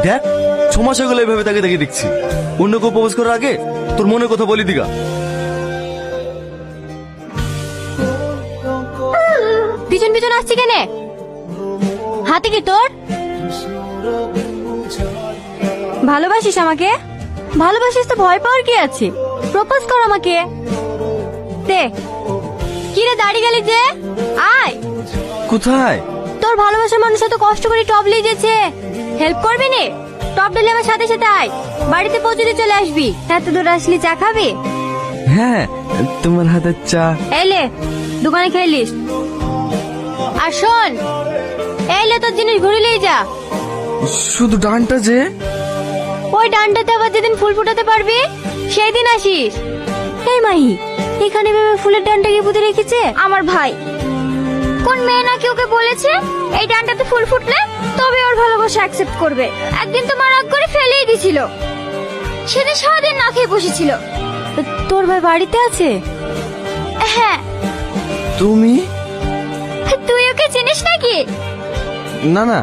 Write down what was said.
দেখ 6 মাস হয়ে গেল এইভাবে তাকে তাকে দেখছি। অন্য কেউ প্রপোজ করার আগে তোর মনের কথা বলি দিগা। পিছন পিছন আসছি কেন? হাতে কি তোর? ভালোবাসিস আমাকে? ভালোবাসিস তো ভয় পাওয়ার কি আছে? প্রপোজ কর আমাকে। দে। কি রে দাঁড়িয়ে গেলি যে? আয়। কোথায়? তোর ভালোবাসার মানুষ এত কষ্ট করে টপ নিয়ে যেছে, হেল্প করবি নে? টপ দিলে আমার সাথে সাথে আয়, বাড়িতে পৌঁছে চলে আসবি। এত দূর আসলি চা খাবি? হ্যাঁ, তোমার হাতের চা। এলে দোকানে খেলিস। আর শোন, এলে তোর জিনিস ঘুরে নিয়ে যা। শুধু ডানটা যে? ওই ডানটাতে আবার যেদিন ফুল ফুটাতে পারবি সেই দিন আসিস। এই মাহি, এখানে ভেবে ফুলের ডানটা কি পুঁতে রেখেছে আমার ভাই। কোন মেয়ে নাকি ওকে বলেছে এই ডানটাতে ফুল ফুটলে তবে ওর ভালোবাসা অ্যাকসেপ্ট করবে। একদিন তো মা রাগ করে ফেলেই দিছিল, সেদিন সারাদিন না খেয়ে বসেছিল। তোর ভাই বাড়িতে আছে? হ্যাঁ। তুমি? তুই ওকে চিনিস নাকি? না না,